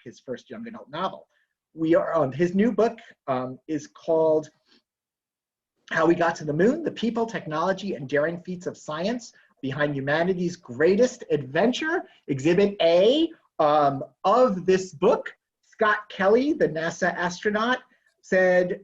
his first young adult novel. We are his new book is called How We Got to the Moon: The People, Technology, and Daring Feats of Science Behind Humanity's Greatest Adventure. Exhibit A of this book, Scott Kelly, the NASA astronaut, said,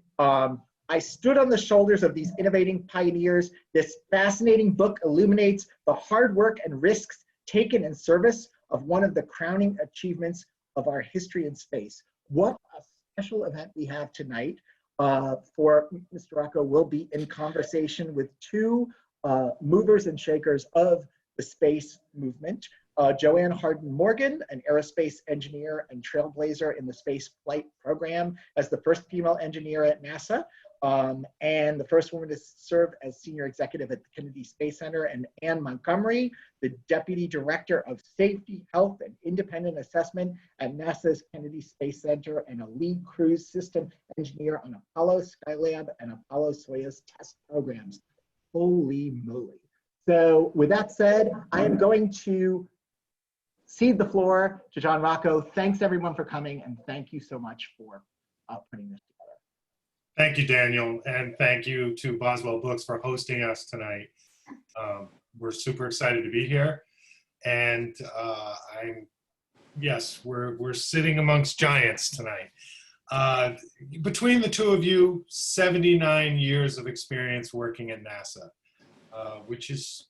I stood on the shoulders of these innovating pioneers. This fascinating book illuminates the hard work and risks taken in service of one of the crowning achievements of our history in space. What a special event we have tonight. For Mr. Rocco will be in conversation with two movers and shakers of the space movement. JoAnn Hardin Morgan, an aerospace engineer and trailblazer in the space flight program as the first female engineer at NASA, and the first woman to serve as senior executive at the Kennedy Space Center, and Ann Montgomery, the deputy director of safety, health, and independent assessment at NASA's Kennedy Space Center, and a lead cruise system engineer on Apollo, Skylab, and Apollo Soyuz test programs. Holy moly. So with that said, I am going to cede the floor to John Rocco. Thanks everyone for coming, and thank you so much for putting this together. Thank you, Daniel, and thank you to Boswell Books for hosting us tonight. We're super excited to be here, and yes, we're sitting amongst giants tonight. Between the two of you, 79 years of experience working at NASA, which is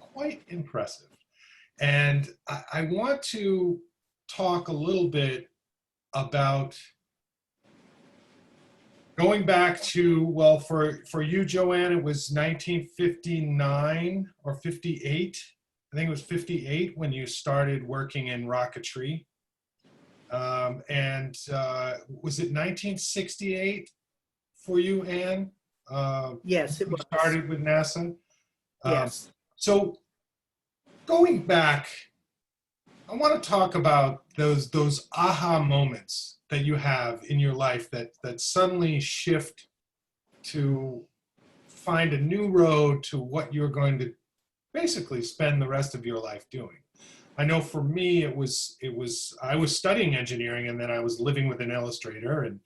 quite impressive. And I want to talk a little bit about going back to, well, for you, JoAnn, it was 1959 or 58. I think it was 58 when you started working in rocketry. And was it 1968 for you, Ann? Yes, it was. You started with NASA? Yes. So going back, I want to talk about those aha moments that you have in your life that suddenly shift to find a new road to what you're going to basically spend the rest of your life doing. I know for me, I was studying engineering, and then I was living with an illustrator, and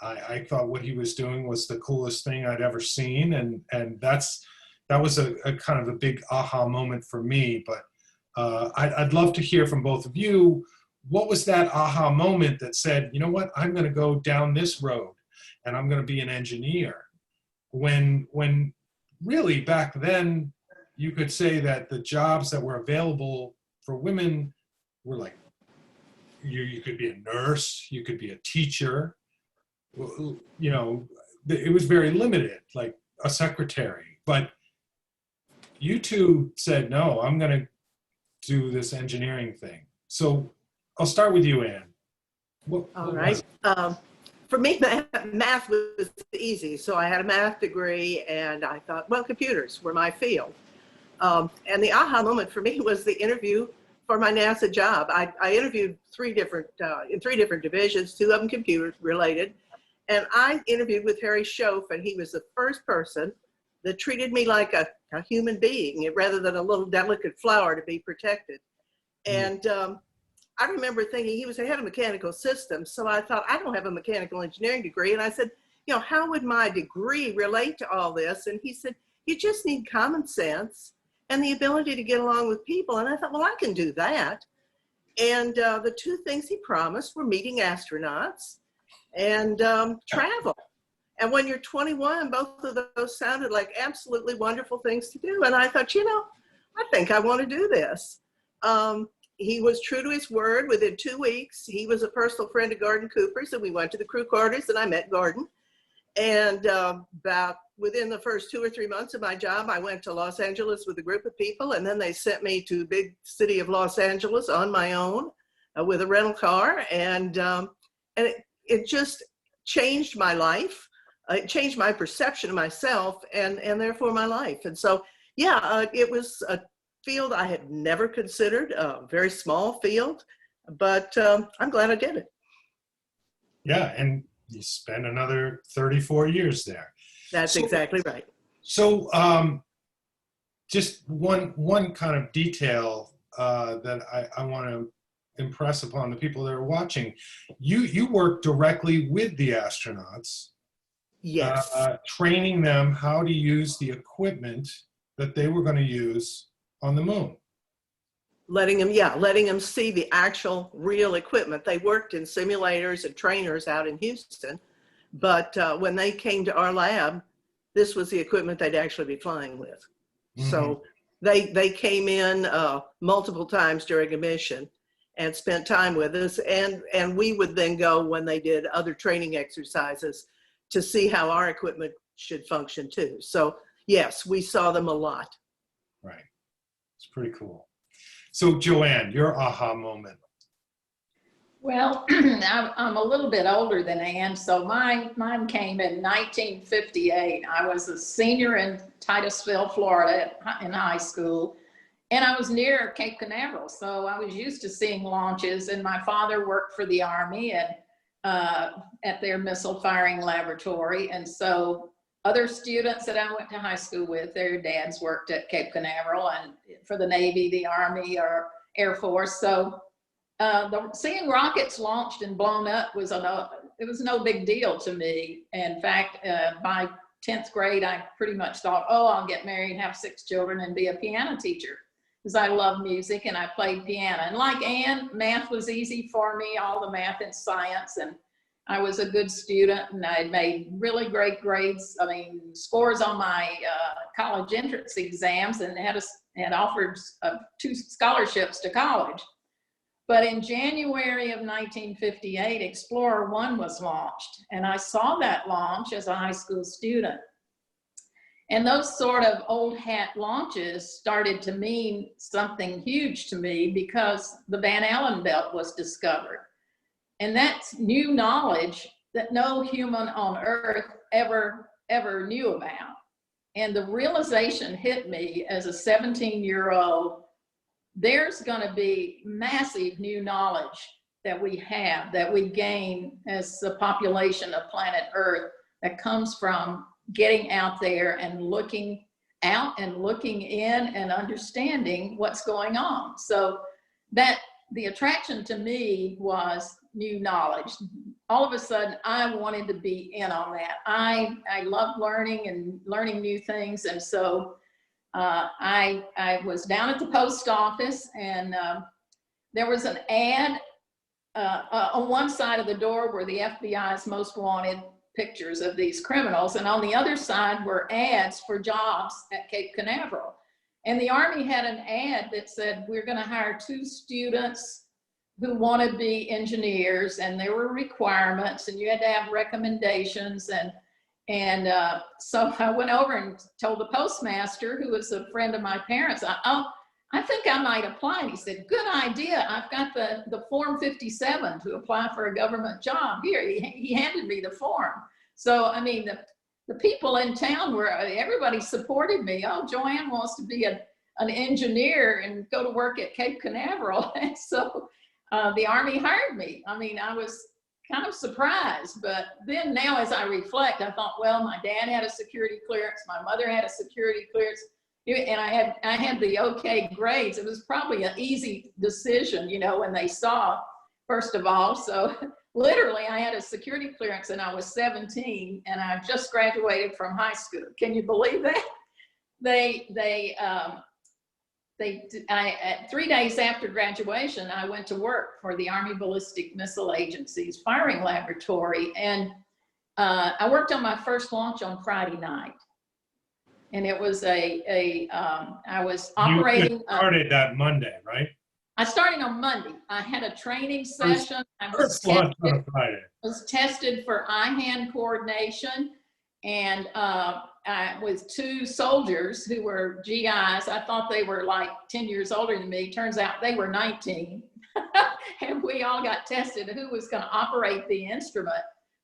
I thought what he was doing was the coolest thing I'd ever seen. And that was a kind of a big aha moment for me. But I'd love to hear from both of you. What was that aha moment that said, you know what, I'm going to go down this road and I'm going to be an engineer? When really back then, you could say that the jobs that were available for women were like, you could be a nurse, you could be a teacher, you know, it was very limited, like a secretary. But you two said, no, I'm going to do this engineering thing. So I'll start with you, Ann. All right. For me, math was easy. So I had a math degree, and I thought, well, computers were my field. And the aha moment for me was the interview for my NASA job. I interviewed in three different divisions, two of them computer related. And I interviewed with Harry Schoaf, and he was the first person that treated me like a human being rather than a little delicate flower to be protected. And I remember thinking, he was the head of mechanical systems. So I thought, I don't have a mechanical engineering degree. And I said, you know, how would my degree relate to all this? And he said, you just need common sense and the ability to get along with people. And I thought, well, I can do that. And the two things he promised were meeting astronauts and travel. And when you're 21, both of those sounded like absolutely wonderful things to do. And I thought, you know, I think I want to do this. He was true to his word. Within 2 weeks, he was a personal friend of Gordon Cooper's, and we went to the crew quarters, and I met Gordon. And about within the first 2 or 3 months of my job, I went to Los Angeles with a group of people, and then they sent me to the big city of Los Angeles on my own with a rental car, and it just changed my life. It changed my perception of myself, and therefore my life. And so, yeah, it was a field I had never considered, a very small field, but I'm glad I did it. Yeah, and you spent another 34 years there. That's exactly right. So just one kind of detail that I want to impress upon the people that are watching, you work directly with the astronauts, Yes. training them how to use the equipment that they were going to use on the moon. Letting them see the actual real equipment. They worked in simulators and trainers out in Houston, but when they came to our lab, this was the equipment they'd actually be flying with. Mm-hmm. So they came in multiple times during a mission and spent time with us, and we would then go when they did other training exercises to see how our equipment should function too. So yes, we saw them a lot. Right. It's pretty cool. So JoAnn, your aha moment. Well, I'm a little bit older than Ann, so mine came in 1958. I was a senior in Titusville, Florida in high school, and I was near Cape Canaveral, so I was used to seeing launches, and my father worked for the Army and at their missile firing laboratory, and so other students that I went to high school with, their dads worked at Cape Canaveral and for the Navy, the Army, or Air Force. So seeing rockets launched and blown up it was no big deal to me. In fact, by 10th grade, I pretty much thought, oh, I'll get married, have 6 children, and be a piano teacher, because I love music and I played piano. And like Ann, math was easy for me, all the math and science, and I was a good student, and I had made really great grades. I mean, scores on my college entrance exams, and had offered 2 scholarships to college. But in January of 1958, Explorer 1 was launched, and I saw that launch as a high school student. And those sort of old hat launches started to mean something huge to me, because the Van Allen belt was discovered. And that's new knowledge that no human on Earth ever knew about. And the realization hit me as a 17-year-old, there's going to be massive new knowledge that we gain as the population of planet Earth, that comes from getting out there and looking out and looking in and understanding what's going on. So that the attraction to me was new knowledge. All of a sudden, I wanted to be in on that. I love learning and learning new things. And so I was down at the post office, and there was an ad on one side of the door were the FBI's most wanted pictures of these criminals, and on the other side were ads for jobs at Cape Canaveral. And the Army had an ad that said, we're going to hire 2 students who want to be engineers, and there were requirements, and you had to have recommendations. And so I went over and told the postmaster, who was a friend of my parents, I think I might apply. And he said, good idea. I've got the Form 57 to apply for a government job. Here, he handed me the form. So, I mean, the people in town everybody supported me. Oh, JoAnn wants to be an engineer and go to work at Cape Canaveral. And so the Army hired me. I mean, I was kind of surprised, but then now as I reflect, I thought, well, my dad had a security clearance, my mother had a security clearance, and I had the okay grades. It was probably an easy decision, you know, when they saw, first of all. So literally I had a security clearance and I was 17, and I just graduated from high school. Can you believe that? 3 days after graduation, I went to work for the Army Ballistic Missile Agency's firing laboratory, and I worked on my first launch on Friday night. And it was I was operating. You started that Monday, right? I started on Monday. I had a training session. I was tested for eye-hand coordination, and I with 2 soldiers who were GIs. I thought they were like 10 years older than me. Turns out they were 19. And we all got tested who was going to operate the instrument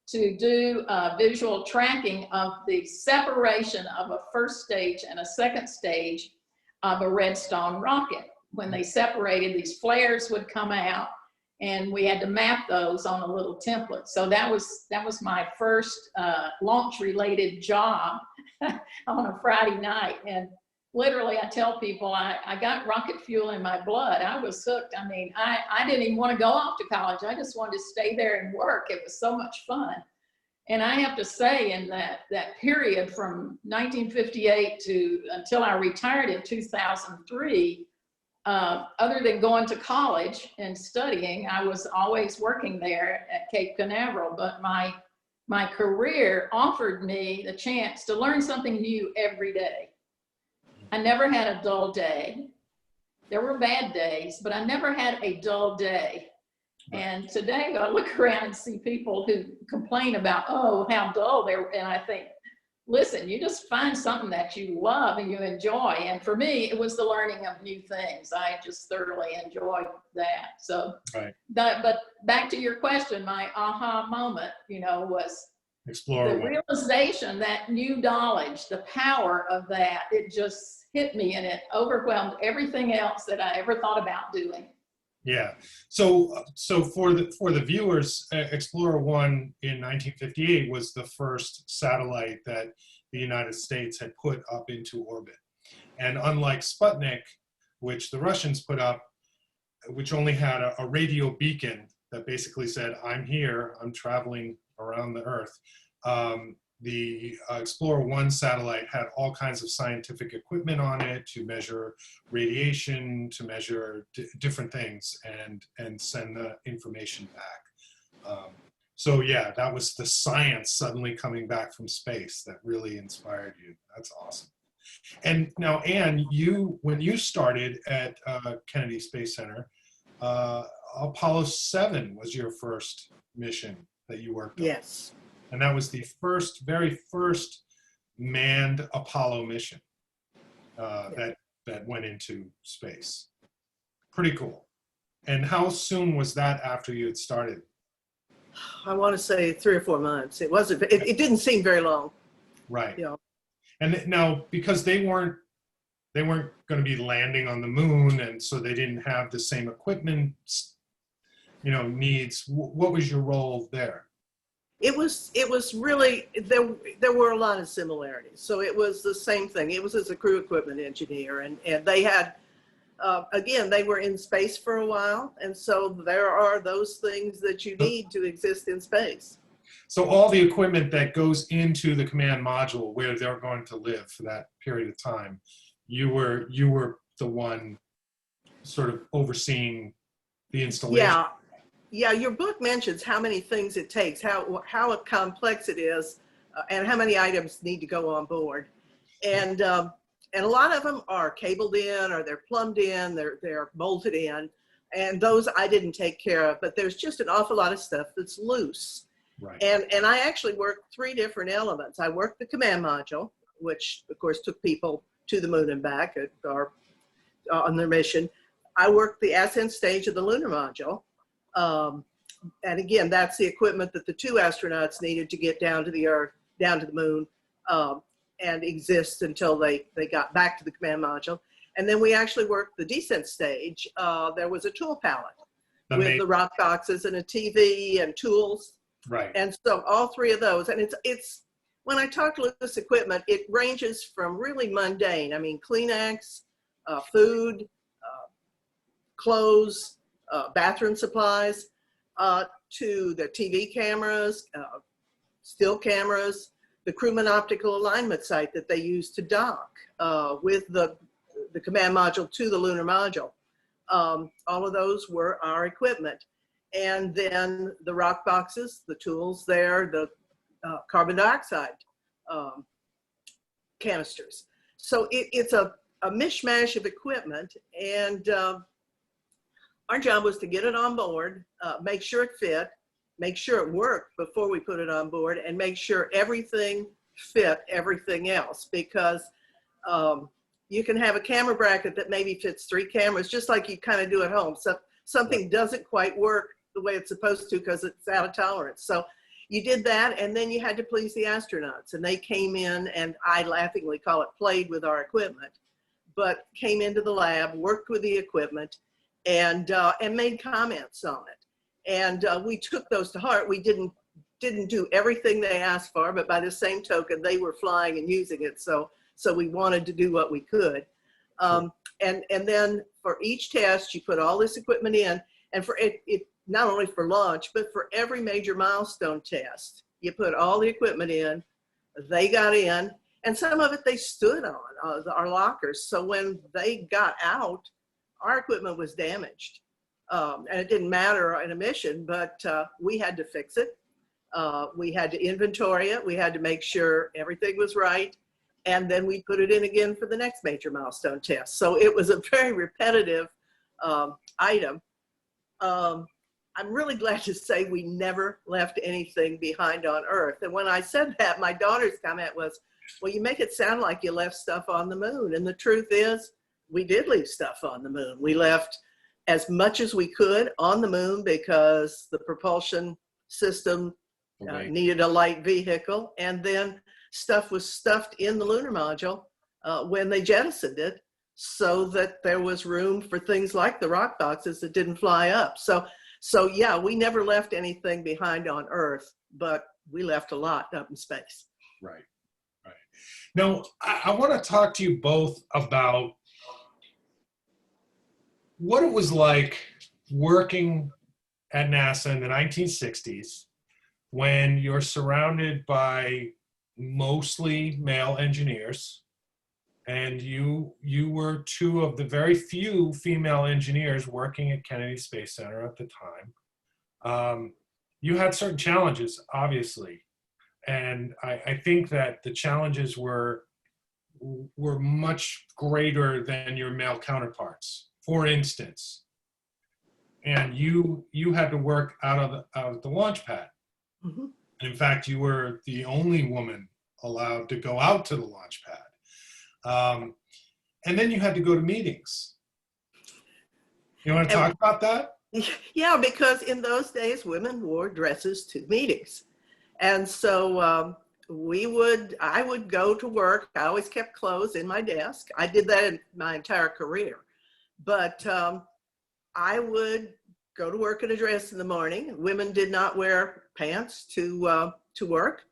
to do visual tracking of the separation of a first stage and a second stage of a Redstone rocket. When they separated, these flares would come out, and we had to map those on a little template. So that was my first launch related job on a Friday night. And literally, I tell people I got rocket fuel in my blood. I was hooked. I mean, I didn't even want to go off to college. I just wanted to stay there and work. It was so much fun. And I have to say, in that period from 1958 to until I retired in 2003, other than going to college and studying, I was always working there at Cape Canaveral. But my career offered me the chance to learn something new every day. I never had a dull day. There were bad days, but I never had a dull day. And today I look around and see people who complain about, oh, how dull they were. And I think, listen, you just find something that you love and you enjoy. And for me, it was the learning of new things. I just thoroughly enjoyed that. So, but back to your question, my aha moment, was Explorer the realization that new knowledge, the power of that, it just hit me and it overwhelmed everything else that I ever thought about doing. Yeah. So for the viewers, Explorer 1 in 1958 was the first satellite that the United States had put up into orbit. And unlike Sputnik, which the Russians put up, which only had a radio beacon that basically said, I'm here, I'm traveling around the Earth. The Explorer 1 satellite had all kinds of scientific equipment on it to measure radiation, to measure different things, and send the information back. So yeah, that was the science suddenly coming back from space that really inspired you. That's awesome. And now, Ann, when you started at Kennedy Space Center, Apollo 7 was your first mission that you worked on. Yes. And that was the very first manned Apollo mission that went into space. Pretty cool. And how soon was that after you had started? I want to say 3 or 4 months. It wasn't. It didn't seem very long. Right. Yeah. And now, because they weren't going to be landing on the moon, and so they didn't have the same equipment, needs. What was your role there? It was really, there were a lot of similarities. So it was the same thing. It was as a crew equipment engineer, and they had, again, they were in space for a while. And so there are those things that you need to exist in space. So all the equipment that goes into the command module where they're going to live for that period of time, you were the one sort of overseeing the installation. Yeah, your book mentions how many things it takes, how complex it is, and how many items need to go on board. And a lot of them are cabled in, or they're plumbed in, they're bolted in, and those I didn't take care of. But there's just an awful lot of stuff that's loose. Right. And I actually worked 3 different elements. I worked the command module, which of course took people to the moon and back on their mission. I worked the ascent stage of the lunar module. And again, that's the equipment that the 2 astronauts needed to get down to the Earth, down to the moon, and exist until they got back to the command module. And then we actually worked the descent stage. There was a tool pallet with the rock boxes and a TV and tools. Right. And so all 3 of those, and it's when I talk loose equipment, it ranges from really mundane. I mean, Kleenex, food, clothes, bathroom supplies, to the TV cameras, still cameras, the crewman optical alignment site that they use to dock with the command module to the lunar module. All of those were our equipment. And then the rock boxes, the tools there, the carbon dioxide canisters. So it's a mishmash of equipment, and our job was to get it on board, make sure it fit, make sure it worked before we put it on board, and make sure everything fit everything else, because you can have a camera bracket that maybe fits 3 cameras, just like you kind of do at home. So something doesn't quite work the way it's supposed to because it's out of tolerance. So you did that, and then you had to please the astronauts, and they came in, and I laughingly call it played with our equipment, but came into the lab, worked with the equipment, and made comments on it. And we took those to heart. We didn't do everything they asked for, but by the same token, they were flying and using it. So So we wanted to do what we could. And then for each test, you put all this equipment in, and for it not only for launch, but for every major milestone test, you put all the equipment in, they got in, and some of it they stood on, our lockers. So when they got out, our equipment was damaged. And it didn't matter in a mission, but we had to fix it. We had to inventory it. We had to make sure everything was right. And then we put it in again for the next major milestone test. So it was a very repetitive item. I'm really glad to say we never left anything behind on Earth. And when I said that, my daughter's comment was, well, you make it sound like you left stuff on the moon. And the truth is, we did leave stuff on the moon. We left as much as we could on the moon because the propulsion system needed a light vehicle. And then stuff was stuffed in the lunar module when they jettisoned it so that there was room for things like the rock boxes that didn't fly up. So yeah, we never left anything behind on Earth, but we left a lot up in space. Right, right. Now, I want to talk to you both about what it was like working at NASA in the 1960s when you're surrounded by mostly male engineers, and you were two of the very few female engineers working at Kennedy Space Center at the time. You had certain challenges, obviously, and I think that the challenges were much greater than your male counterparts. For instance, and you had to work out of the launch pad. Mm-hmm. In fact, you were the only woman allowed to go out to the launch pad. And then you had to go to meetings. You want to talk about that? Yeah, because in those days, women wore dresses to meetings. And so I would go to work. I always kept clothes in my desk. I did that in my entire career. But I would go to work in a dress in the morning. Women did not wear pants to work.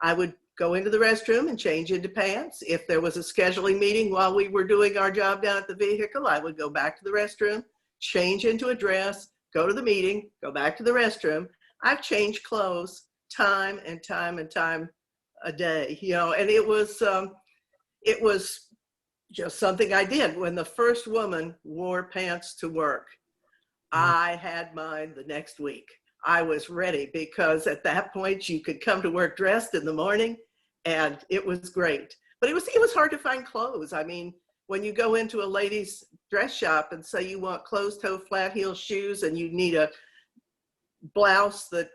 I would go into the restroom and change into pants. If there was a scheduling meeting while we were doing our job down at the vehicle, I would go back to the restroom, change into a dress, go to the meeting, go back to the restroom. I've changed clothes time and time and time a day, you know, and it was just something I did. When the first woman wore pants to work, I had mine the next week. I was ready because at that point you could come to work dressed in the morning and it was great. But it was hard to find clothes. I mean, when you go into a ladies' dress shop and say you want closed-toe flat heel shoes and you need a blouse that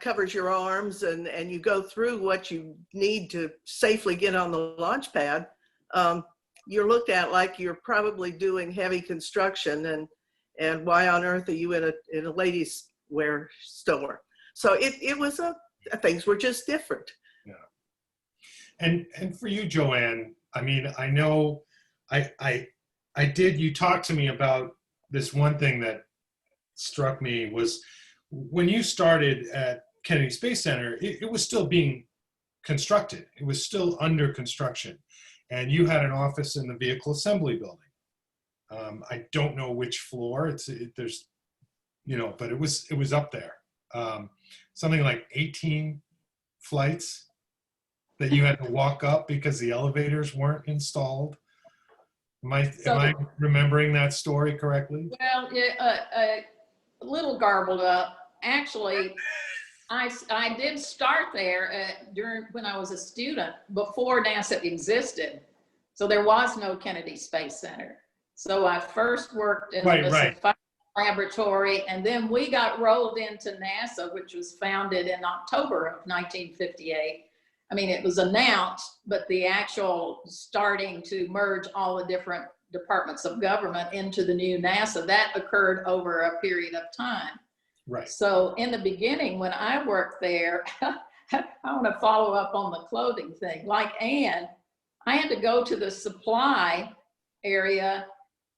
covers your arms and you go through what you need to safely get on the launch pad, you're looked at like you're probably doing heavy construction and why on earth are you in a ladies' wear store? So it was things were just different. Yeah. And for you, JoAnn, I mean, I know you talked to me about this one thing that struck me was when you started at Kennedy Space Center, it was still being constructed. It was still under construction. And you had an office in the vehicle assembly building. I don't know which floor there's, you know, but it was up there. Something like 18 flights that you had to walk up because the elevators weren't installed. Am I remembering that story correctly? Well, a little garbled up. Actually, I did start there when I was a student before NASA existed. So there was no Kennedy Space Center. So I first worked in the laboratory, and then we got rolled into NASA, which was founded in October of 1958. I mean, it was announced, but the actual starting to merge all the different departments of government into the new NASA, that occurred over a period of time. Right. So in the beginning, when I worked there, I want to follow up on the clothing thing. Like Ann, I had to go to the supply area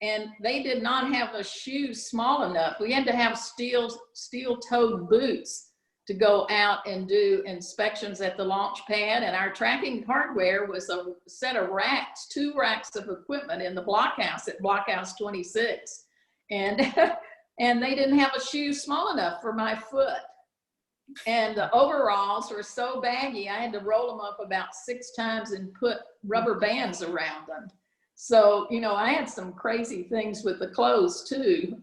and they did not have a shoe small enough. We had to have steel-toed boots to go out and do inspections at the launch pad. And our tracking hardware was a set of racks, 2 racks of equipment in the blockhouse at Blockhouse 26. And, and they didn't have a shoe small enough for my foot. And the overalls were so baggy, I had to roll them up about 6 times and put rubber bands around them. So, you know, I had some crazy things with the clothes too.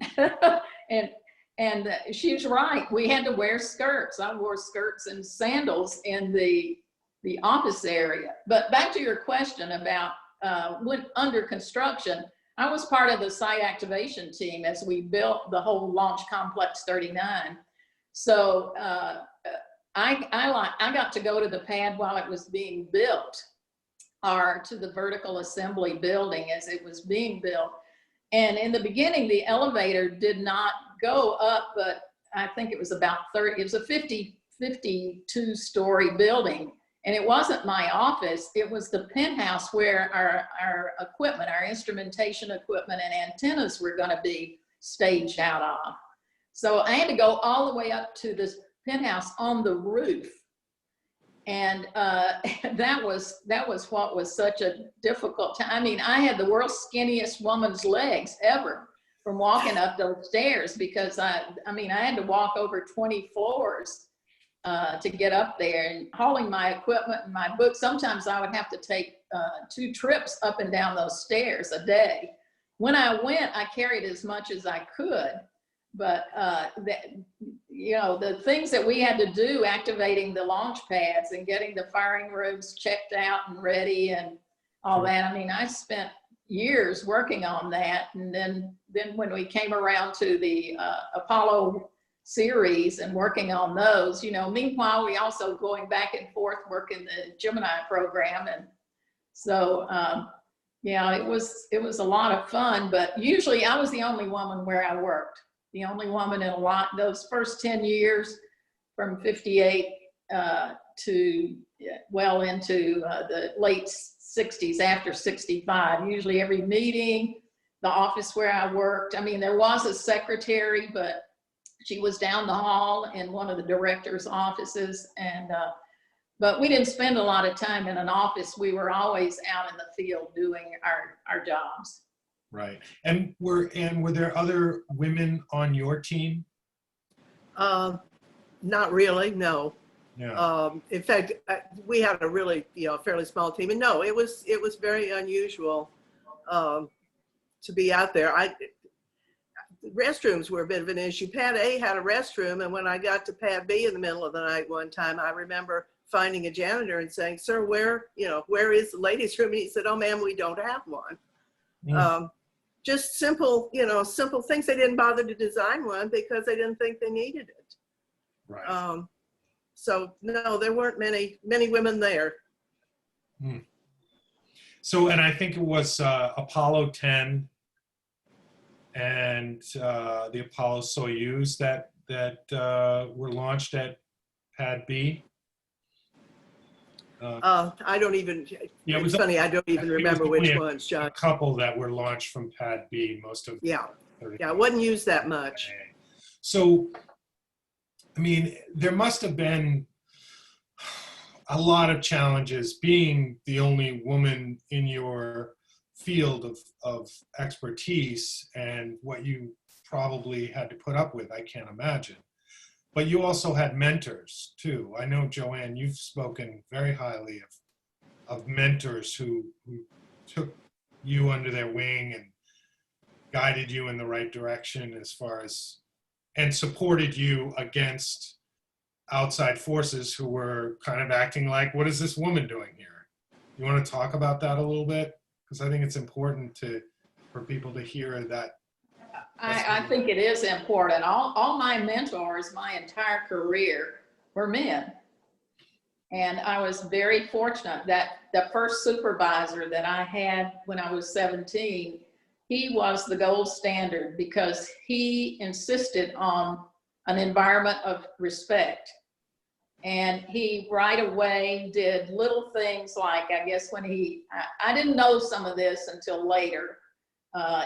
And she was right. We had to wear skirts. I wore skirts and sandals in the office area. But back to your question about when under construction, I was part of the site activation team as we built the whole Launch Complex 39. So I got to go to the pad while it was being built, or to the vertical assembly building as it was being built. And in the beginning, the elevator did not go up, but I think it was about 30, it was a 52-story building. And it wasn't my office, it was the penthouse where our equipment, our instrumentation equipment and antennas were gonna be staged out of. So I had to go all the way up to this penthouse on the roof. And that was what was such a difficult time. I mean, I had the world's skinniest woman's legs ever from walking up those stairs, because I had to walk over 20 floors to get up there, and hauling my equipment and my books. Sometimes I would have to take 2 trips up and down those stairs a day. When I went, I carried as much as I could. But you know, the things that we had to do, activating the launch pads and getting the firing rooms checked out and ready and all that. I mean, I spent years working on that. And then when we came around to the Apollo series and working on those, you know, meanwhile, we also going back and forth working the Gemini program. And so, yeah, it was a lot of fun, but usually I was the only woman where I worked. The only woman in a lot, those first 10 years from 58 to well into the late 60s, after 65. Usually every meeting, the office where I worked, I mean, there was a secretary, but she was down the hall in one of the director's offices. And but we didn't spend a lot of time in an office. We were always out in the field doing our jobs. Right. And were there other women on your team? Not really, no. Yeah. In fact, we had a really, fairly small team, and no, it was very unusual to be out there. Restrooms were a bit of an issue. Pad A had a restroom, and when I got to Pad B in the middle of the night one time, I remember finding a janitor and saying, "Sir, where is the ladies' room?" And he said, "Oh, ma'am, we don't have one." Mm. Just simple things. They didn't bother to design one because they didn't think they needed it. Right. So no, there weren't many women there. Hmm. So, and I think it was Apollo 10 and the Apollo Soyuz that were launched at Pad B. I don't even. Yeah, it's funny. I don't even remember which ones, John. A couple that were launched from Pad B. Most of yeah, it wasn't used that much. So, I mean, there must have been a lot of challenges being the only woman in your field of expertise, and what you probably had to put up with, I can't imagine. But you also had mentors too. I know, JoAnn, you've spoken very highly of mentors who took you under their wing and guided you in the right direction as far as, and supported you against outside forces who were kind of acting like, what is this woman doing here? You want to talk about that a little bit? Because I think it's important for people to hear that. I think it is important. All my mentors, my entire career, were men. And I was very fortunate that the first supervisor that I had when I was 17, he was the gold standard because he insisted on an environment of respect. And he right away did little things like, I guess when I didn't know some of this until later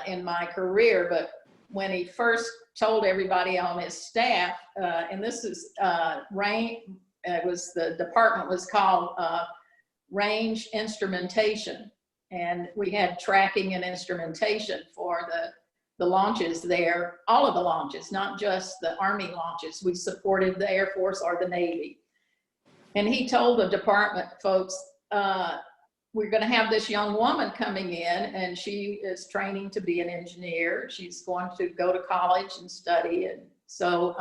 in my career, but when he first told everybody on his staff, and this is it was, the department was called range instrumentation. And we had tracking and instrumentation for the launches there, all of the launches, not just the Army launches. We supported the Air Force or the Navy. And he told the department folks, we're going to have this young woman coming in, and she is training to be an engineer. She's going to go to college and study. And so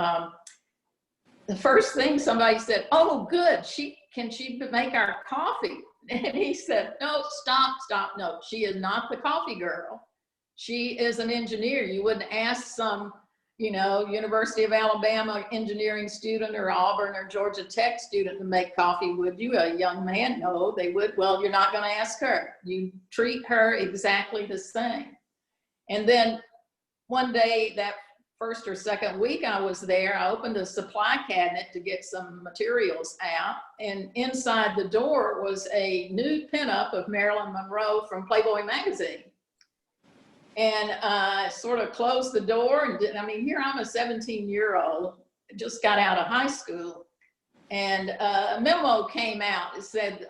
the first thing somebody said, oh, good, can she make our coffee? And he said, no, stop. No, she is not the coffee girl. She is an engineer. You wouldn't ask some, University of Alabama engineering student or Auburn or Georgia Tech student to make coffee, would you? A young man? No, they would. Well, you're not going to ask her. You treat her exactly the same. And then one day, that first or second week I was there, I opened a supply cabinet to get some materials out, and inside the door was a nude pinup of Marilyn Monroe from Playboy magazine. And I sort of closed the door, and here I'm a 17-year-old, just got out of high school, and a memo came out. It said,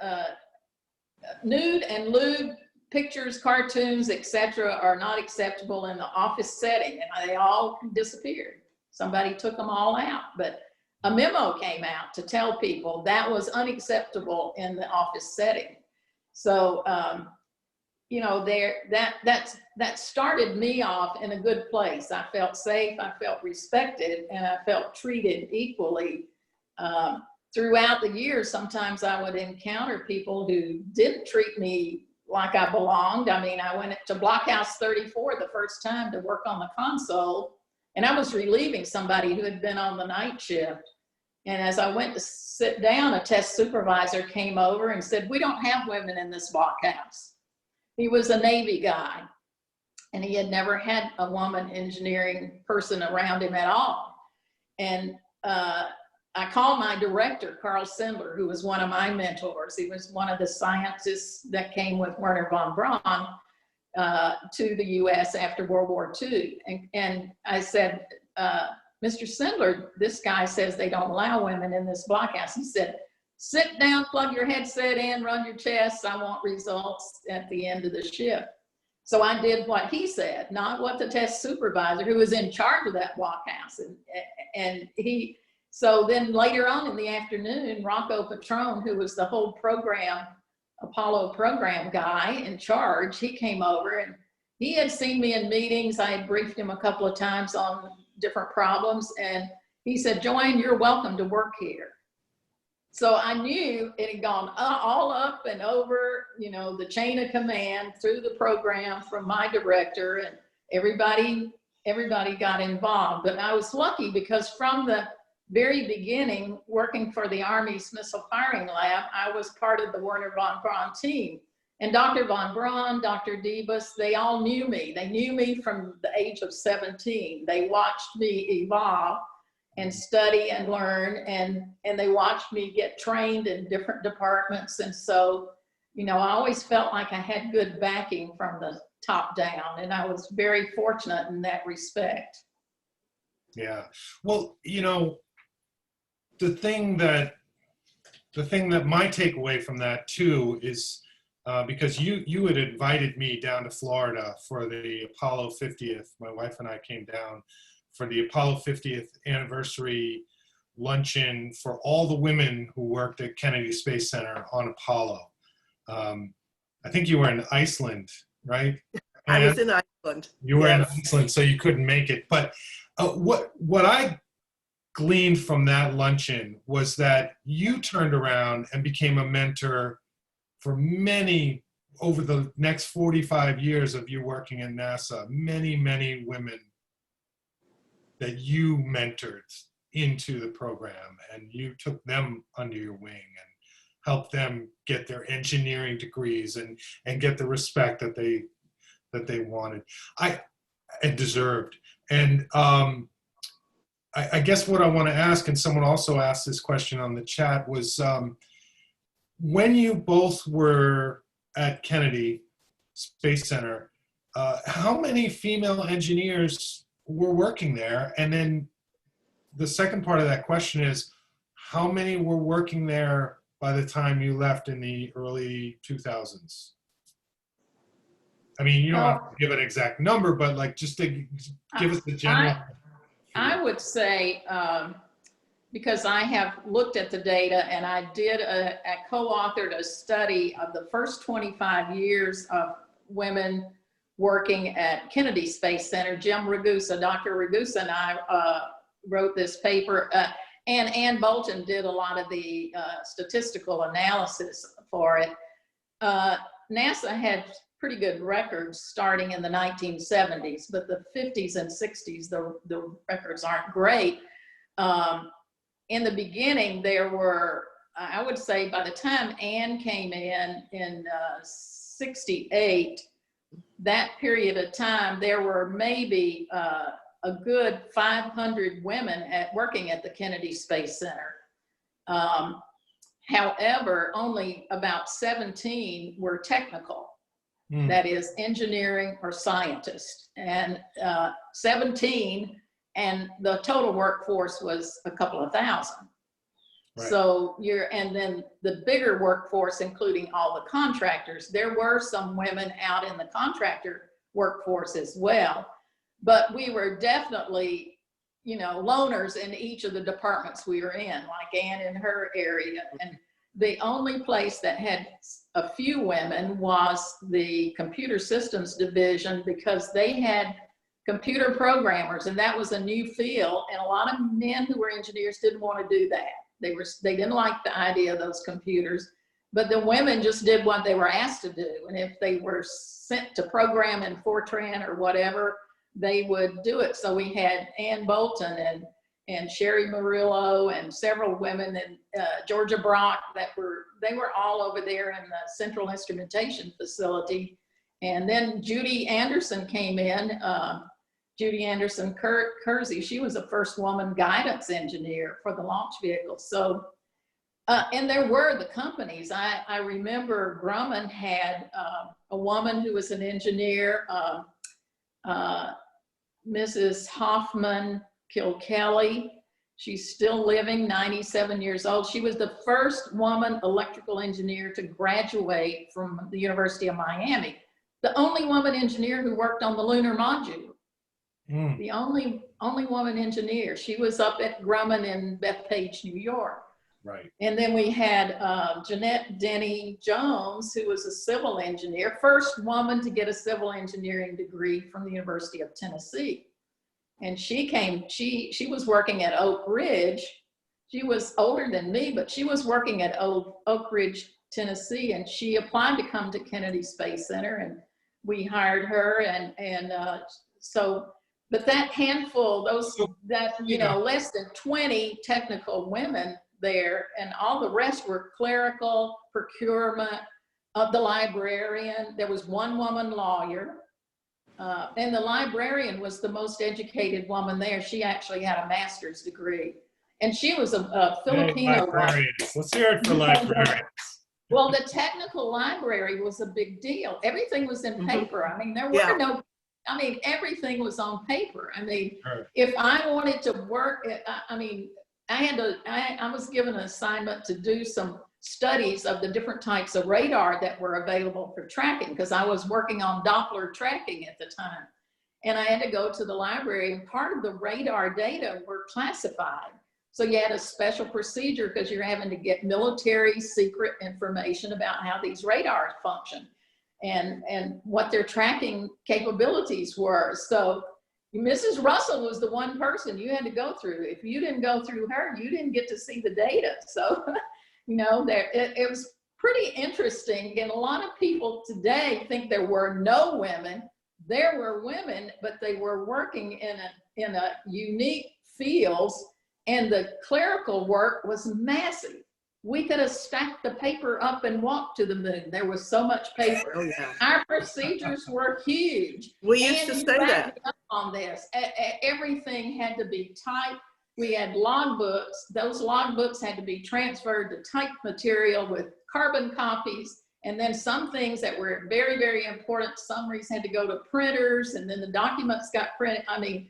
nude and lewd pictures, cartoons, etc. are not acceptable in the office setting. And they all disappeared. Somebody took them all out. But a memo came out to tell people that was unacceptable in the office setting. So, that started me off in a good place. I felt safe, I felt respected, and I felt treated equally. Throughout the years, sometimes I would encounter people who didn't treat me like I belonged. I went to Blockhouse 34 the first time to work on the console, and I was relieving somebody who had been on the night shift. And as I went to sit down, a test supervisor came over and said, we don't have women in this blockhouse. He was a Navy guy, and he had never had a woman engineering person around him at all. And I called my director, Carl Sindler, who was one of my mentors. He was one of the scientists that came with Wernher von Braun to the US after World War II. And I said, Mr. Sindler, this guy says they don't allow women in this blockhouse. He said, sit down, plug your headset in, run your tests. I want results at the end of the shift. So I did what he said, not what the test supervisor, who was in charge of that blockhouse. So then later on in the afternoon, Rocco Petrone, who was the whole program, Apollo program guy in charge, he came over, and he had seen me in meetings. I had briefed him a couple of times on different problems. And he said, JoAnn, you're welcome to work here. So I knew it had gone all up and over, the chain of command through the program from my director, and everybody got involved. But I was lucky because from the very beginning, working for the Army's Missile Firing Lab, I was part of the Wernher von Braun team. And Dr. von Braun, Dr. Debus, they all knew me. They knew me from the age of 17. They watched me evolve and study and learn, and they watched me get trained in different departments. And so, I always felt like I had good backing from the top down, and I was very fortunate in that respect. Yeah. Well, the thing that my takeaway from that too is because you had invited me down to Florida for the Apollo 50th. My wife and I came down for the Apollo 50th anniversary luncheon for all the women who worked at Kennedy Space Center on Apollo. I think you were in Iceland, right? I was in Iceland. You were Yes. in Iceland, so you couldn't make it. But what I gleaned from that luncheon was that you turned around and became a mentor for many, over the next 45 years of you working at NASA, many, many women that you mentored into the program, and you took them under your wing and helped them get their engineering degrees and get the respect that they wanted and deserved. And I guess what I want to ask, and someone also asked this question on the chat, was when you both were at Kennedy Space Center, how many female engineers were working there? And then the second part of that question is, how many were working there by the time you left in the early 2000s? I mean, you don't have to give an exact number, but like just to give us the general. I would say, because I have looked at the data and I co-authored a study of the first 25 years of women working at Kennedy Space Center. Jim Ragusa, Dr. Ragusa and I wrote this paper, and Ann Bolton did a lot of the statistical analysis for it. NASA had pretty good records starting in the 1970s, but the 50s and 60s, the records aren't great. In the beginning, there were, I would say by the time Ann came in 68, that period of time, there were maybe a good 500 women working at the Kennedy Space Center. However, only about 17 were technical. That is engineering or scientists, and 17, and the total workforce was a couple of thousand. Right. So and then the bigger workforce, including all the contractors, there were some women out in the contractor workforce as well, but we were definitely, you know, loners in each of the departments we were in, like Ann in her area. And the only place that had a few women was the computer systems division, because they had computer programmers, and that was a new field, and a lot of men who were engineers didn't want to do that. They didn't like the idea of those computers, but the women just did what they were asked to do. And if they were sent to program in Fortran or whatever, they would do it. So we had Ann Bolton and Sherry Murillo and several women, and Georgia Brock, they were all over there in the Central Instrumentation Facility. And then Judy Anderson came in, Judy Anderson Kersey. She was the first woman guidance engineer for the launch vehicle. So, and there were the companies. I remember Grumman had a woman who was an engineer, Mrs. Hoffman Kilkelly. She's still living, 97 years old. She was the first woman electrical engineer to graduate from the University of Miami. The only woman engineer who worked on the lunar module. The only woman engineer. She was up at Grumman in Bethpage, New York. Right. And then we had Jeanette Denny Jones, who was a civil engineer, first woman to get a civil engineering degree from the University of Tennessee. And she was working at Oak Ridge. She was older than me, but she was working at Oak Ridge, Tennessee, and she applied to come to Kennedy Space Center, and we hired her. But that handful, less than 20 technical women there, and all the rest were clerical, procurement, the librarian. There was one woman lawyer. And the librarian was the most educated woman there. She actually had a master's degree. And she was a Filipino librarian. Let's hear it for librarians. Well, the technical library was a big deal. Everything was in paper. I mean, there were everything was on paper. I mean, if I wanted to work, I was given an assignment to do some studies of the different types of radar that were available for tracking, because I was working on Doppler tracking at the time. And I had to go to the library, and part of the radar data were classified. So you had a special procedure because you're having to get military secret information about how these radars function and what their tracking capabilities were. So Mrs. Russell was the one person you had to go through. If you didn't go through her, you didn't get to see the data. So, it was pretty interesting. And a lot of people today think there were no women. There were women, but they were working in a unique fields, and the clerical work was massive. We could have stacked the paper up and walked to the moon. There was so much paper. Oh, yeah. Our procedures were huge. We used to say that. On this, everything had to be typed. We had logbooks. Those logbooks had to be transferred to typed material with carbon copies. And then some things that were very, very important summaries had to go to printers, and then the documents got printed. I mean,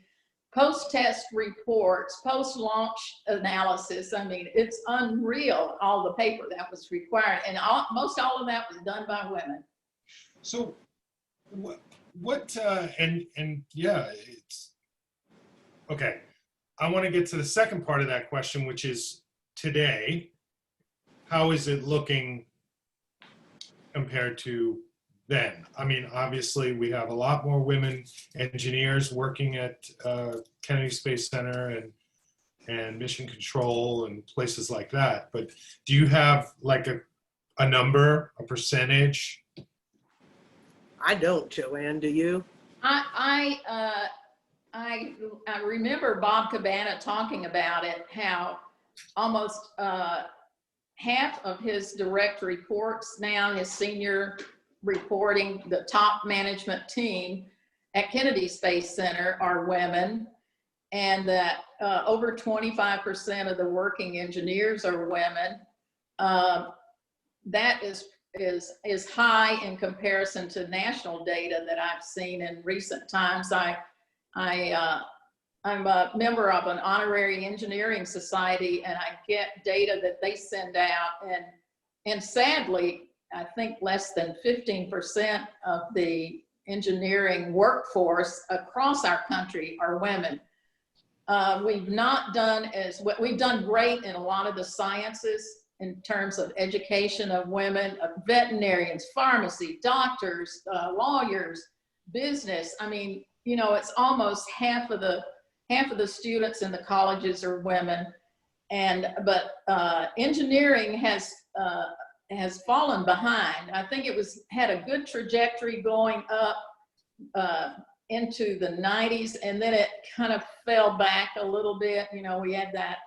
post-test reports, post-launch analysis. I mean, it's unreal, all the paper that was required. And most all of that was done by women. So and yeah, it's, okay. I want to get to the second part of that question, which is today, how is it looking compared to then? I mean, obviously we have a lot more women engineers working at Kennedy Space Center and Mission Control and places like that. But do you have like a number, a percentage? I don't, JoAnn, do you? I remember Bob Cabana talking about it, how almost half of his direct reports now, his senior reporting, the top management team at Kennedy Space Center are women, and that over 25% of the working engineers are women. That is high in comparison to national data that I've seen in recent times. I'm a member of an honorary engineering society, and I get data that they send out, and sadly, I think less than 15% of the engineering workforce across our country are women. We've done great in a lot of the sciences in terms of education of women, veterinarians, pharmacy, doctors, lawyers, business. I mean, you know, it's almost half of the students in the colleges are women, but engineering has fallen behind. I think it had a good trajectory going up into the 90s, and then it kind of fell back a little bit. You know, we had that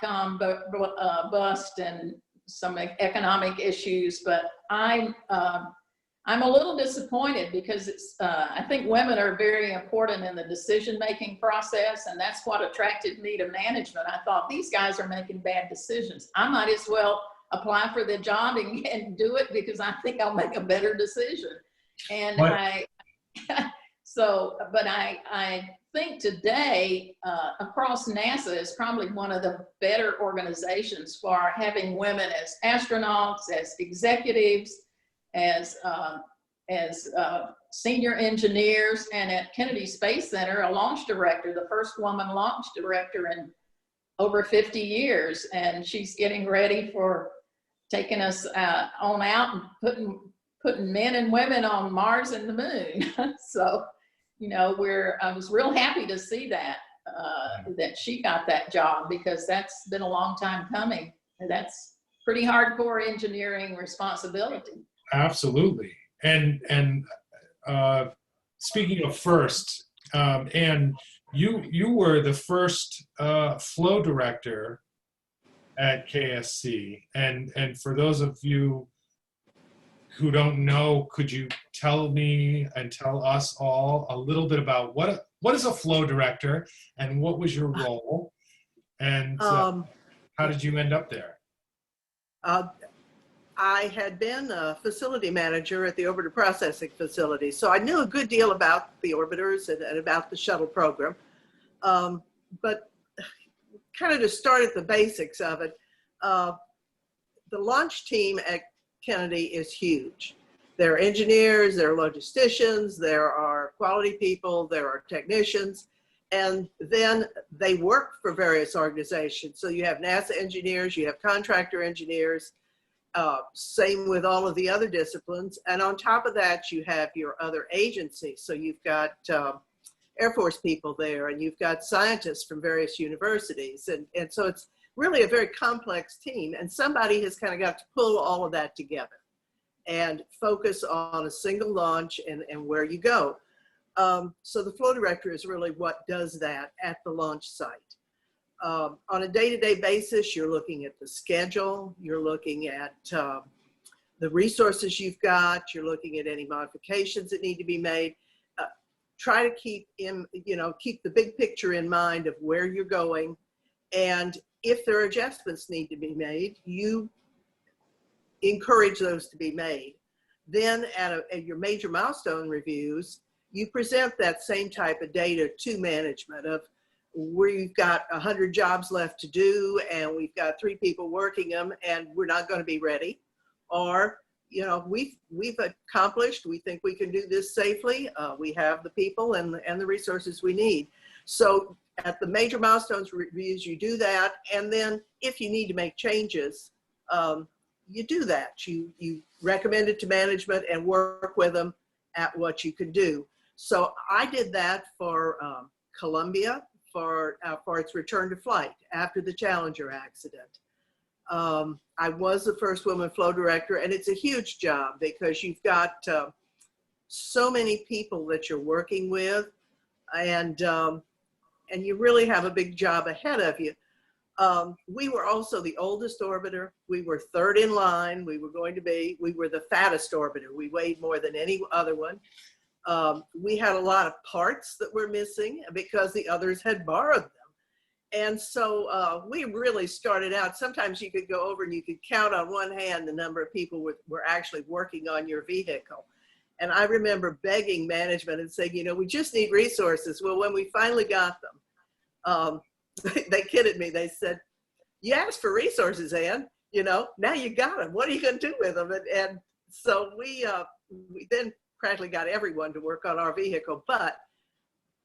.com bust and some economic issues, but I'm a little disappointed because I think women are very important in the decision-making process, and that's what attracted me to management. I thought, these guys are making bad decisions. I might as well apply for the job and do it because I think I'll make a better decision. And but I think today across NASA is probably one of the better organizations for having women as astronauts, as executives, as senior engineers, and at Kennedy Space Center, a launch director, the first woman launch director in over 50 years. And she's getting ready for taking us on out and putting men and women on Mars and the moon. So, you know, I was real happy to see that, that she got that job, because that's been a long time coming. And that's pretty hardcore engineering responsibility. Absolutely. And speaking of first, Ann, you were the first flow director at KSC, and for those of you who don't know, could you tell me and tell us all a little bit about what is a flow director, and what was your role, and how did you end up there? I had been a facility manager at the orbiter processing facility, so I knew a good deal about the orbiters and about the shuttle program. But kind of to start at the basics of it, the launch team at Kennedy is huge. There are engineers, there are logisticians, there are quality people, there are technicians, and then they work for various organizations. So you have NASA engineers, you have contractor engineers, same with all of the other disciplines. And on top of that, you have your other agencies. So you've got Air Force people there, and you've got scientists from various universities. And so it's really a very complex team. And somebody has kind of got to pull all of that together and focus on a single launch and where you go. So the flow director is really what does that at the launch site. On a day-to-day basis, you're looking at the schedule, you're looking at the resources you've got, you're looking at any modifications that need to be made. Try to keep the big picture in mind of where you're going, and if there are adjustments need to be made, you encourage those to be made. Then at your major milestone reviews, you present that same type of data to management of we've got 100 jobs left to do and we've got 3 people working them and we're not going to be ready. Or, you know, we've accomplished, we think we can do this safely. We have the people and the resources we need. So at the major milestones reviews, you do that. And then if you need to make changes, you do that. You recommend it to management and work with them at what you can do. So I did that for Columbia for its return to flight after the Challenger accident. I was the first woman flow director, and it's a huge job because you've got so many people that you're working with, and you really have a big job ahead of you. We were also the oldest orbiter. We were 3rd in line. We were the fattest orbiter. We weighed more than any other one. We had a lot of parts that were missing because the others had borrowed them. And so we really started out, sometimes you could go over and you could count on one hand the number of people were actually working on your vehicle. And I remember begging management and saying, you know, we just need resources. Well, when we finally got them, they kidded me. They said, you asked for resources, Ann, you know, now you got them. What are you going to do with them? And so we then practically got everyone to work on our vehicle. But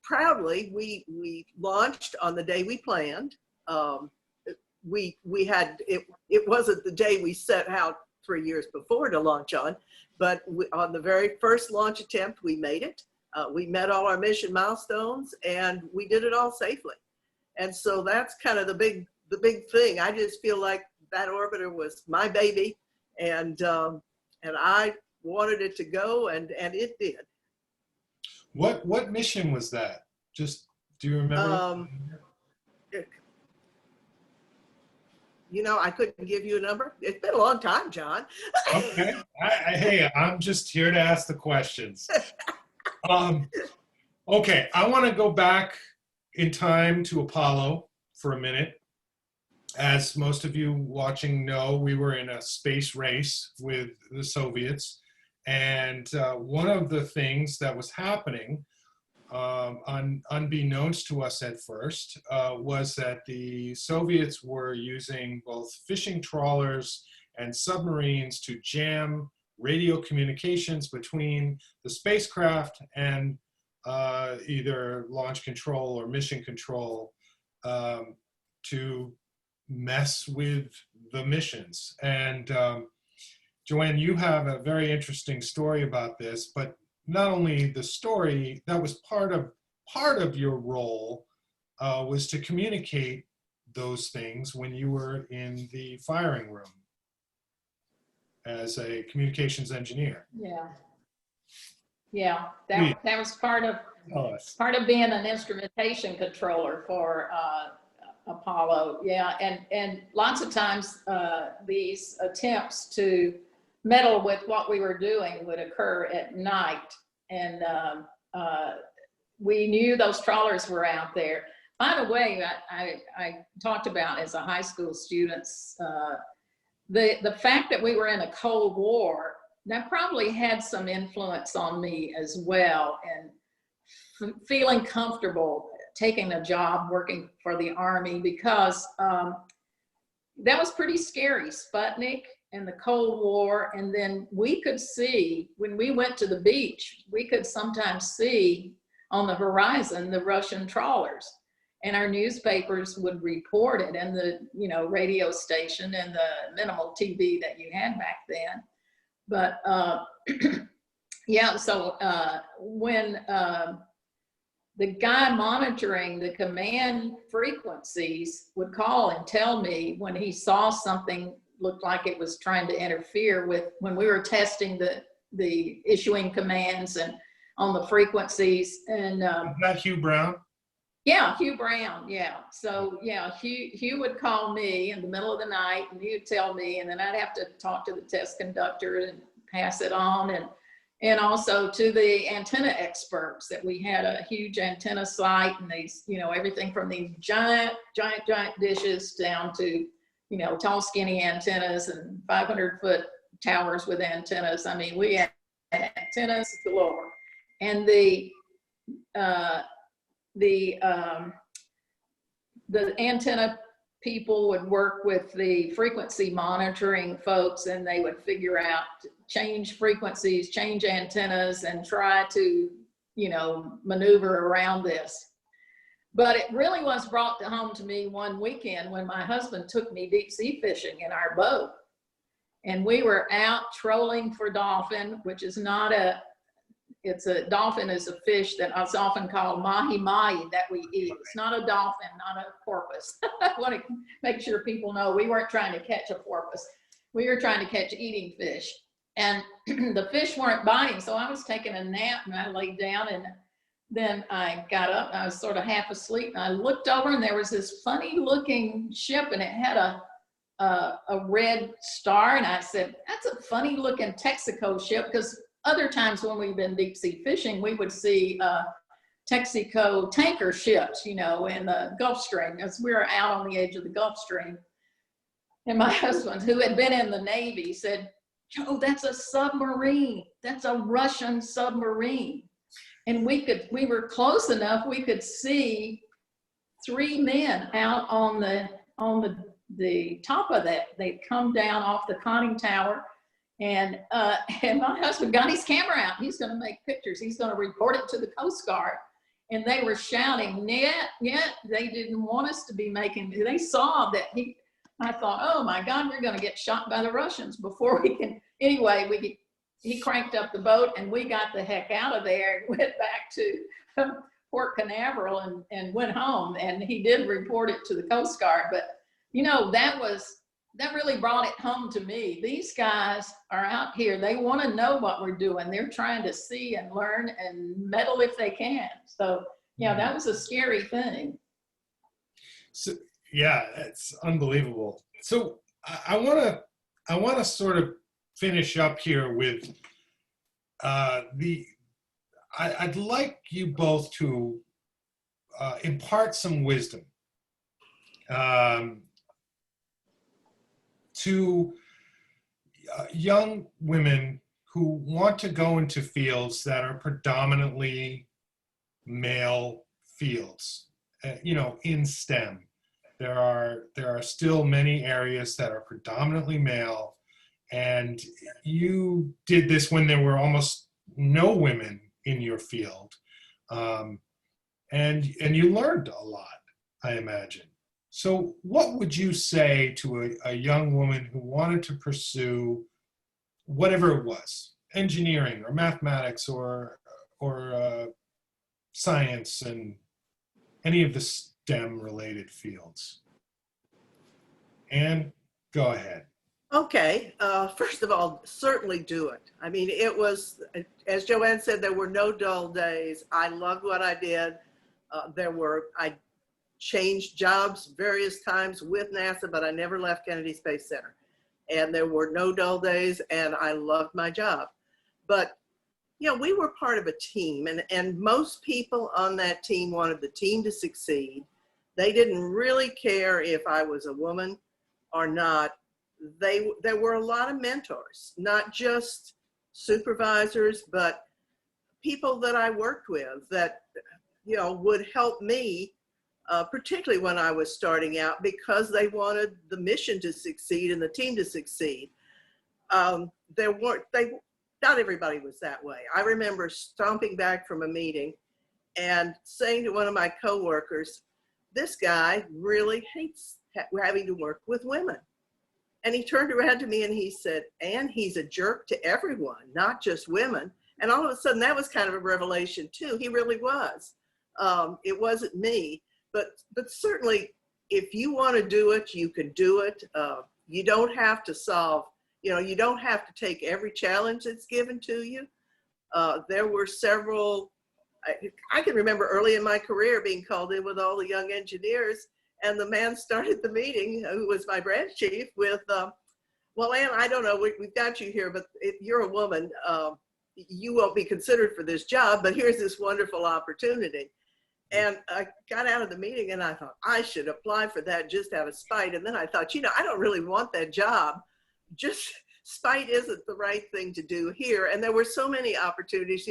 proudly, we launched on the day we planned. We had, it wasn't the day we set out 3 years before to launch on, but on the very first launch attempt, we made it. We met all our mission milestones and we did it all safely. And so that's kind of the big thing. I just feel like that orbiter was my baby, and I wanted it to go, and it did. What mission was that? Just, do you remember? You know, I couldn't give you a number. It's been a long time, John. Okay. Hey, I'm just here to ask the questions. Okay, I want to go back in time to Apollo for a minute. As most of you watching know, we were in a space race with the Soviets. And one of the things that was happening, unbeknownst to us at first, was that the Soviets were using both fishing trawlers and submarines to jam radio communications between the spacecraft and either launch control or mission control to mess with the missions. And JoAnn, you have a very interesting story about this, but not only the story, that was part of your role was to communicate those things when you were in the firing room as a communications engineer. Yeah, that was part of being an instrumentation controller for Apollo. Yeah, and lots of times these attempts to meddle with what we were doing would occur at night, and we knew those trawlers were out there. By the way, I talked about as a high school students, the fact that we were in a Cold War, that probably had some influence on me as well, and feeling comfortable taking a job working for the Army, because that was pretty scary, Sputnik and the Cold War. And then we could see, when we went to the beach, we could sometimes see on the horizon the Russian trawlers, and our newspapers would report it, and the radio station and the minimal TV that you had back then. But yeah, so when the guy monitoring the command frequencies would call and tell me when he saw something looked like it was trying to interfere with, when we were testing the issuing commands and on the frequencies. And is that Hugh Brown? Yeah, Hugh Brown. Yeah. So yeah, Hugh would call me in the middle of the night, and he would tell me, and then I'd have to talk to the test conductor and pass it on, and also to the antenna experts, that we had a huge antenna site, and these, everything from these giant dishes down to, tall, skinny antennas and 500-foot towers with antennas. I mean, we had antennas galore. And the the antenna people would work with the frequency monitoring folks, and they would figure out, change frequencies, change antennas, and try to, maneuver around this. But it really was brought home to me one weekend when my husband took me deep sea fishing in our boat. And we were out trolling for dolphin, which is not dolphin is a fish that is often called mahi-mahi that we eat. It's not a dolphin, not a porpoise. I want to make sure people know we weren't trying to catch a porpoise. We were trying to catch eating fish. And the fish weren't biting, so I was taking a nap, and I laid down, and then I got up, and I was sort of half asleep, and I looked over, and there was this funny looking ship, and it had a red star, and I said, that's a funny looking Texaco ship, because other times when we've been deep sea fishing, we would see Texaco tanker ships, in the Gulf Stream, as we were out on the edge of the Gulf Stream. And my husband, who had been in the Navy, said, "Joe, that's a submarine. That's a Russian submarine." And we were close enough, we could see 3 men out on the top of that. They'd come down off the conning tower, and my husband got his camera out. He's going to make pictures. He's going to report it to the Coast Guard. And they were shouting, "Net." They didn't want us to be making. They saw that I thought, oh my God, we're going to get shot by the Russians before we can. Anyway, he cranked up the boat, and we got the heck out of there and went back to Port Canaveral and went home. And he did report it to the Coast Guard. But, that really brought it home to me. These guys are out here. They want to know what we're doing. They're trying to see and learn and meddle if they can. So, yeah, that was a scary thing. So, yeah, it's unbelievable. So I want to sort of finish up here with I'd like you both to impart some wisdom to young women who want to go into fields that are predominantly male fields, in STEM. There are still many areas that are predominantly male, and you did this when there were almost no women in your field, and you learned a lot, I imagine. So what would you say to a young woman who wanted to pursue whatever it was, engineering or mathematics or science and any of the STEM related fields? Ann, go ahead. Okay, first of all, certainly do it. I mean, it was, as JoAnn said, there were no dull days. I loved what I did. I changed jobs various times with NASA, but I never left Kennedy Space Center. And there were no dull days, and I loved my job. But, we were part of a team, and most people on that team wanted the team to succeed. They didn't really care if I was a woman or not. There were a lot of mentors, not just supervisors, but people that I worked with that, would help me, particularly when I was starting out, because they wanted the mission to succeed and the team to succeed. Not everybody was that way. I remember stomping back from a meeting and saying to one of my coworkers, "This guy really hates having to work with women." And he turned around to me and he said, "Ann, he's a jerk to everyone, not just women." And all of a sudden, that was kind of a revelation too. He really was. It wasn't me, but certainly, if you want to do it, you can do it. You don't have to solve. You don't have to take every challenge that's given to you. There were several. I can remember early in my career being called in with all the young engineers. And the man started the meeting, who was my branch chief, with, "Well, Ann, I don't know, we've got you here, but if you're a woman, you won't be considered for this job, but here's this wonderful opportunity." And I got out of the meeting and I thought, I should apply for that just out of spite. And then I thought, I don't really want that job. Just spite isn't the right thing to do here. And there were so many opportunities,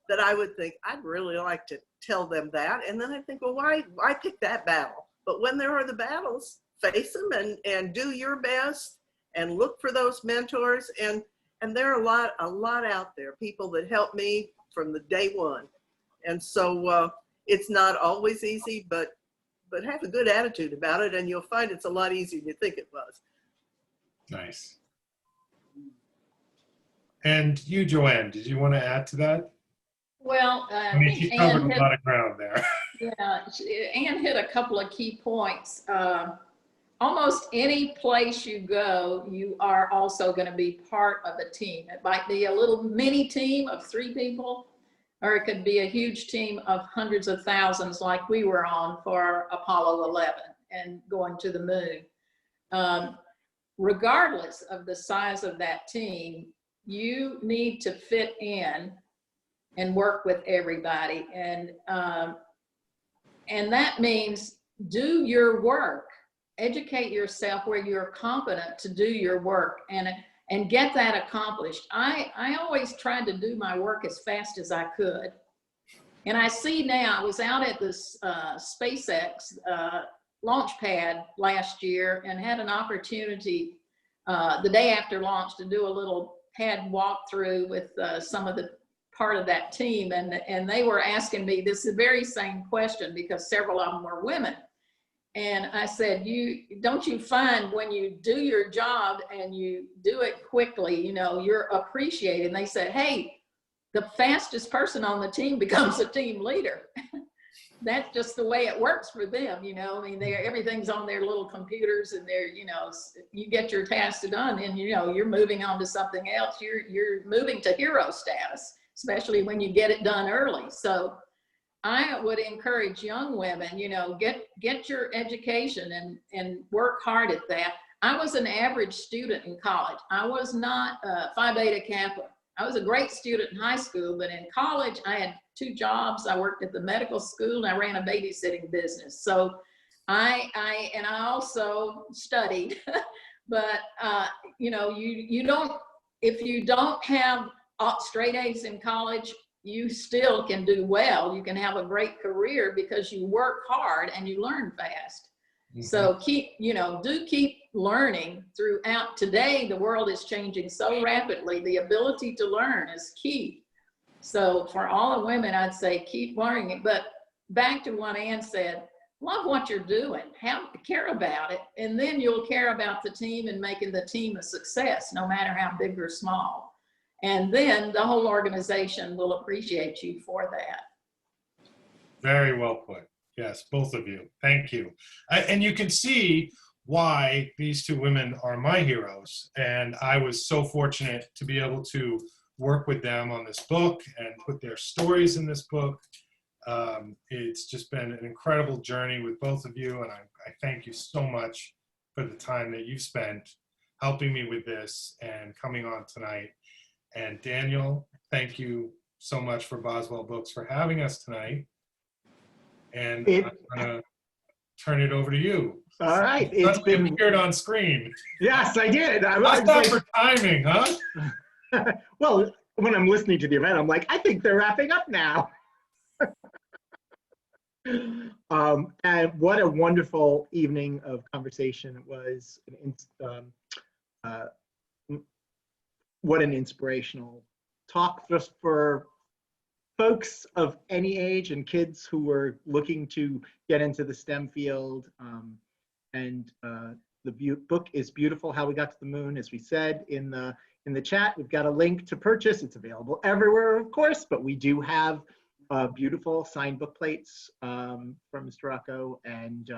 that I would think, I'd really like to tell them that. And then I think, well, why pick that battle? But when there are the battles, face them and do your best and look for those mentors. And there are a lot out there, people that helped me from the day one. And so it's not always easy, but have a good attitude about it, and you'll find it's a lot easier than you think it was. Nice. And you, JoAnn, did you want to add to that? Well, I mean, she covered a lot of ground there. Yeah, Ann hit a couple of key points. Almost any place you go, you are also going to be part of a team. It might be a little mini team of 3 people, or it could be a huge team of hundreds of thousands like we were on for Apollo 11 and going to the moon. Regardless of the size of that team, you need to fit in and work with everybody. And that means do your work, educate yourself where you're competent to do your work and get that accomplished. I always tried to do my work as fast as I could. And I see now, I was out at this SpaceX launch pad last year and had an opportunity the day after launch to do a little pad walkthrough with some of the part of that team. And they were asking me this very same question because several of them were women. And I said, don't you find when you do your job and you do it quickly, you know, you're appreciated? And they said, hey, the fastest person on the team becomes a team leader. That's just the way it works for them, you know. I mean, everything's on their little computers, and they're, you know, you get your task done, and you know, you're moving on to something else. You're moving to hero status, especially when you get it done early. So I would encourage young women, you know, get your education and work hard at that. I was an average student in college. I was not Phi Beta Kappa. I was a great student in high school, but in college I had 2 jobs. I worked at the medical school and I ran a babysitting business. So I also studied, but you know, you don't, if you don't have straight A's in college, you still can do well. You can have a great career because you work hard and you learn fast. Mm-hmm. So keep learning throughout. Today, the world is changing so rapidly. The ability to learn is key. So for all the women, I'd say keep learning. But back to what Ann said, love what you're doing, care about it, and then you'll care about the team and making the team a success, no matter how big or small. And then the whole organization will appreciate you for that. Very well put. Yes, both of you. Thank you. And you can see why these 2 women are my heroes. And I was so fortunate to be able to work with them on this book and put their stories in this book. It's just been an incredible journey with both of you. And I thank you so much for the time that you've spent helping me with this and coming on tonight. And Daniel, thank you so much for Boswell Books for having us tonight. And I'm gonna turn it over to you. All right. It's been appeared on screen. Yes, I did. I thought for timing, huh? Well, when I'm listening to the event, I'm like, I think they're wrapping up now. And what a wonderful evening of conversation it was. What an inspirational talk just for folks of any age and kids who were looking to get into the STEM field. The book is beautiful, How We Got to the Moon. As we said in the chat, we've got a link to purchase. It's available everywhere, of course, but we do have beautiful signed book plates from Mr. Rocco, and